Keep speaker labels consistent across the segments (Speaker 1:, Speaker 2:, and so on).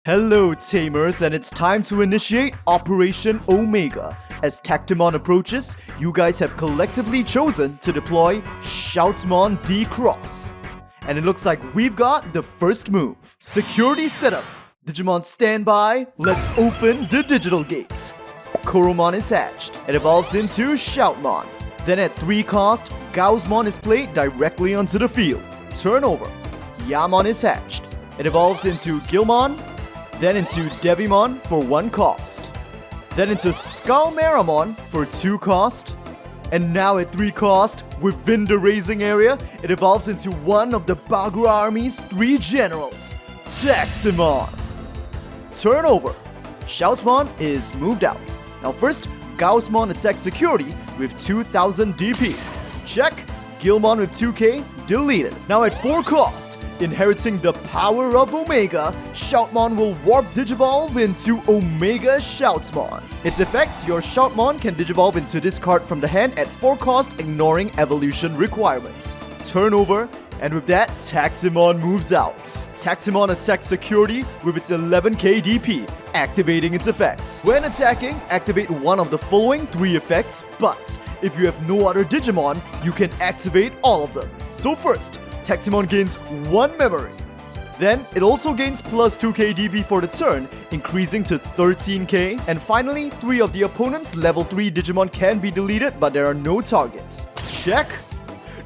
Speaker 1: Hello Tamers, and it's time to initiate Operation Omega. As Tactimon approaches, you guys have collectively chosen to deploy Shoutmon D-Cross. And it looks like we've got the first move. Security setup. Digimon standby, let's open the digital gate. Koromon is hatched. It evolves into Shoutmon. Then at 3 cost, Gaussmon is played directly onto the field. Turnover. Yamon is hatched. It evolves into Gilmon, then into Devimon for 1 cost. Then into Skullmeramon for 2 cost. And now at 3 cost, within the raising area, it evolves into one of the Bagura army's 3 generals, Tactimon. Turnover. Shoutmon is moved out. Now first, Gaussmon attacks security with 2000 DP. Check. Gilmon with 2k, deleted. Now at 4 cost, inheriting the power of Omega, Shoutmon will warp Digivolve into Omega Shoutmon. Its effects, your Shoutmon can Digivolve into this card from the hand at 4 cost, ignoring evolution requirements. Turnover, and with that, Tactimon moves out. Tactimon attacks security with its 11k DP, activating its effect. When attacking, activate one of the following 3 effects, but if you have no other Digimon, you can activate all of them. So first, Tactimon gains 1 memory. Then, it also gains plus 2k DP for the turn, increasing to 13k. And finally, 3 of the opponent's level 3 Digimon can be deleted, but there are no targets. Check.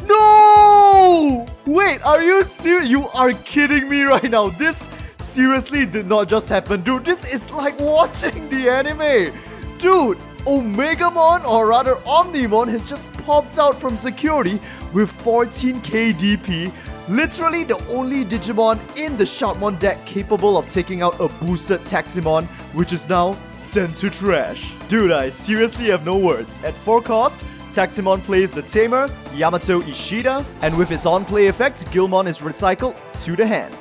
Speaker 1: No! Wait, are you serious? You are kidding me right now. This seriously did not just happen, dude. This is like watching the anime. Dude, Omegamon, or rather Omnimon, has just popped out from security with 14k DP. Literally the only Digimon in the Shoutmon deck capable of taking out a boosted Tactimon, which is now sent to trash. Dude, I seriously have no words. At 4 cost, Tactimon plays the Tamer, Yamato Ishida, and with his on-play effect, Gilmon is recycled to the hand.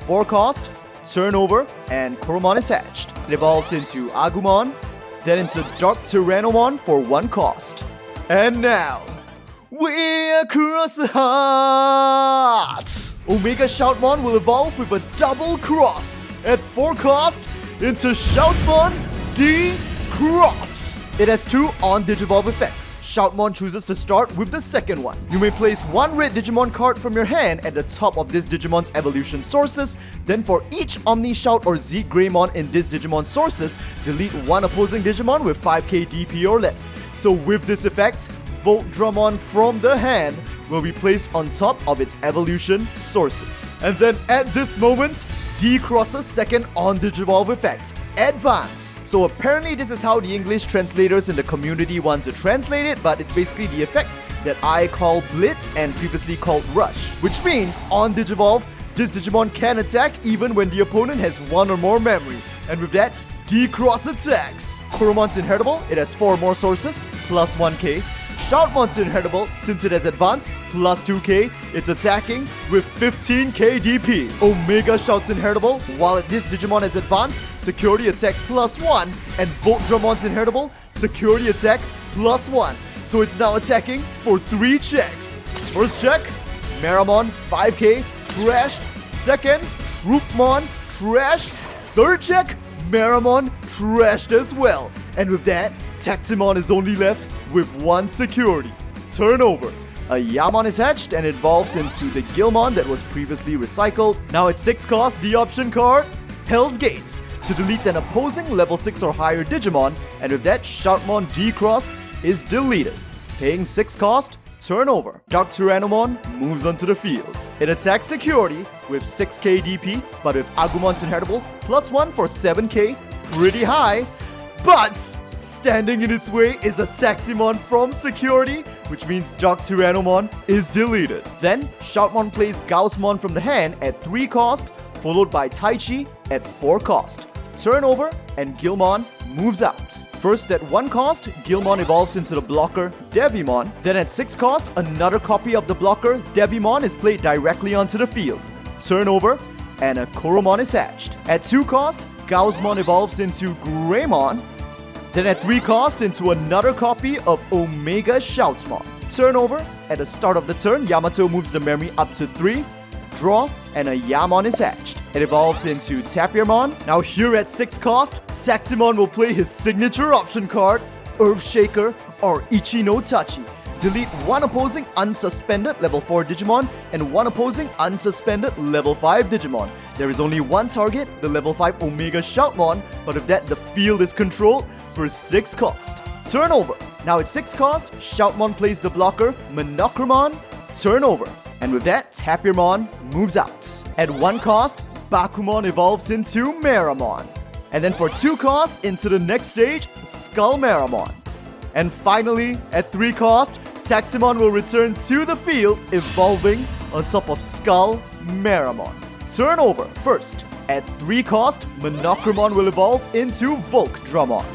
Speaker 1: 4 cost, turnover, and Koromon is hatched. It evolves into Agumon, then into Dark Tyrannomon for 1 cost. And now, we're across the heart! Omega Shoutmon will evolve with a double cross at 4 cost into Shoutmon D-Cross. It has 2 on-Digivolve effects. Shoutmon chooses to start with the second one. You may place 1 red Digimon card from your hand at the top of this Digimon's evolution sources. Then for each Omni Shout or Z Greymon in this Digimon sources, delete 1 opposing Digimon with 5k DP or less. So with this effect, Voltdramon from the hand will be placed on top of its evolution sources. And then at this moment, D-Cross's second on-Digivolve effect, Advance. So apparently this is how the English translators in the community want to translate it, but it's basically the effects that I call Blitz and previously called Rush. Which means, on Digivolve, this Digimon can attack even when the opponent has 1 or more memory. And with that, D-Cross attacks. Koromon's inheritable, it has 4 more sources, plus 1k. Shoutmon's inheritable, since it has advanced, plus 2k, it's attacking with 15k DP. Omega Shout's inheritable, while this Digimon has advanced, security attack plus 1, and Voltdramon's inheritable, security attack plus 1. So it's now attacking for 3 checks. First check, Meramon, 5k, trashed. Second, Troopmon, trashed. Third check, Meramon, trashed as well. And with that, Tactimon is only left with 1 security. Turnover. A Yamon is hatched and evolves into the Gilmon that was previously recycled. Now at 6 cost, the option card, Hell's Gates, to delete an opposing level 6 or higher Digimon, and with that, Shoutmon D-Cross is deleted. Paying 6 cost, turnover. Dark Tyrannomon moves onto the field. It attacks security with 6k DP, but with Agumon's inheritable, plus 1 for 7k, pretty high. But standing in its way is a Tactimon from security, which means Dark Tyrannomon is deleted. Then, Shoutmon plays Gaussmon from the hand at 3 cost, followed by Taichi at 4 cost. Turnover, and Gilmon moves out. First at 1 cost, Gilmon evolves into the blocker Devimon. Then at 6 cost, another copy of the blocker Devimon is played directly onto the field. Turnover, and a Koromon is hatched. At 2 cost, Gaussmon evolves into Greymon. Then at 3 cost, into another copy of Omega Shoutmon. Turnover, at the start of the turn, Yamato moves the memory up to 3. draw, and a Yamon is hatched. It evolves into Tapirmon. Now here at 6 cost, Tactimon will play his signature option card, Earthshaker or Ichi no Tachi. Delete one opposing unsuspended level 4 Digimon and one opposing unsuspended level 5 Digimon. There is only one target, the level 5 Omega Shoutmon, but with that the field is controlled for 6 cost. Turn over. Now at 6 cost, Shoutmon plays the blocker Monochromon. Turn over. And with that, Tapirmon moves out. At 1 cost, Bakumon evolves into Meramon. And then for 2 cost, into the next stage, Skull Meramon. And finally, at 3 cost, Tactimon will return to the field, evolving on top of Skull Meramon. Turn over. First, at 3 cost, Monochromon will evolve into Volkdramon.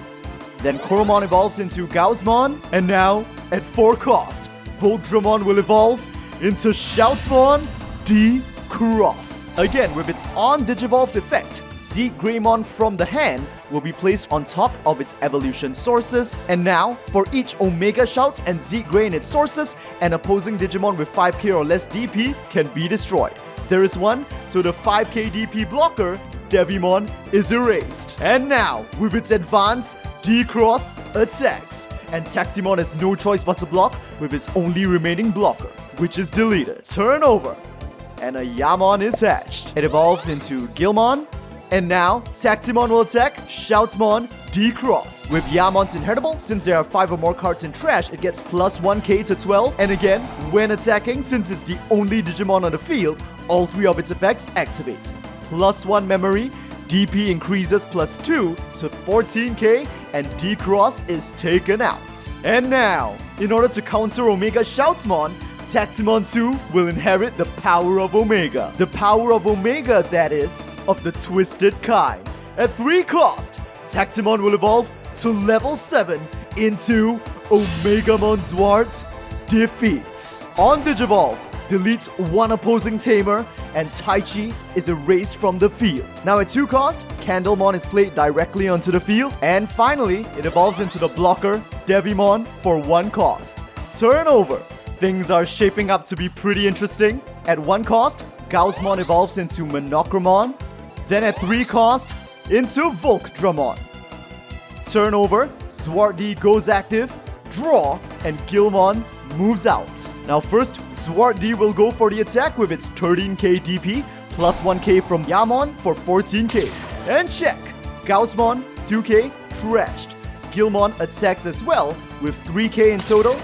Speaker 1: Then Koromon evolves into Gaussmon. And now, at 4 cost, Volkdramon will evolve into Shoutmon D-Cross. Again, with its on-Digivolved effect, Z-Greymon from the hand will be placed on top of its evolution sources. And now, for each Omega Shout and Z-Grey in its sources, an opposing Digimon with 5k or less DP can be destroyed. There is one, so the 5k DP blocker, Devimon, is erased. And now, with its advance, D-Cross attacks. And Tactimon has no choice but to block with its only remaining blocker, which is deleted. Turn over. And a Yamon is hatched. It evolves into Gilmon. And now, Tactimon will attack Shoutmon D-Cross. With Yamon's inheritable, since there are 5 or more cards in trash, it gets plus 1k to 12. And again, when attacking, since it's the only Digimon on the field, all 3 of its effects activate. Plus 1 memory, DP increases plus 2 to 14k, and D-Cross is taken out. And now, in order to counter Omega Shoutmon, Tactimon 2 will inherit the power of Omega. The power of Omega, that is, of the twisted kind. At 3 cost, Tactimon will evolve to level 7 into Omegamon Zwart Defeat. On Digivolve, delete one opposing Tamer, and Taichi is erased from the field. Now at 2 cost, Candlemon is played directly onto the field. And finally, it evolves into the blocker Devimon for 1 cost. Turn over. Things are shaping up to be pretty interesting. At 1 cost, Gaussmon evolves into Monochromon. Then at 3 cost, into Volkdramon. Turn over, Zwart D goes active, draw, and Gilmon moves out. Now first, Zwart D will go for the attack with its 13k DP, plus 1k from Yamon for 14k. And check! Gaussmon, 2k, trashed. Gilmon attacks as well with 3k in total.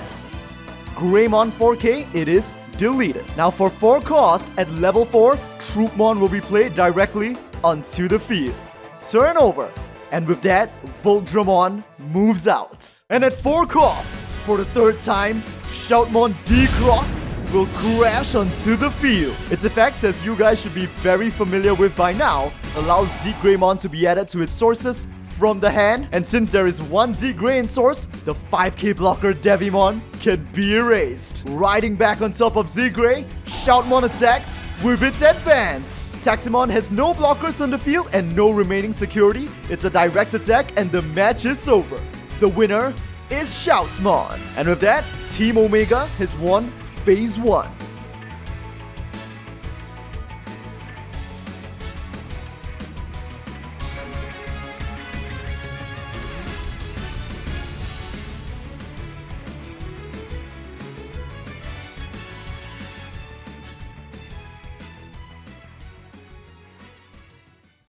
Speaker 1: Greymon 4k, it is deleted. Now for 4 cost, at level 4, Troopmon will be played directly onto the field. Turn over. And with that, Volkdramon moves out. And at 4 cost, for the 3rd time, Shoutmon D-Cross will crash onto the field. Its effects, as you guys should be very familiar with by now, allows Z-Greymon to be added to its sources from the hand. And since there is one Z-Grey in source, the 5k blocker Devimon can be erased. Riding back on top of Z-Grey, Shoutmon attacks with its advance. Tactimon has no blockers on the field and no remaining security. It's a direct attack and the match is over. The winner is Shoutmon. And with that, Team Omega has won Phase 1.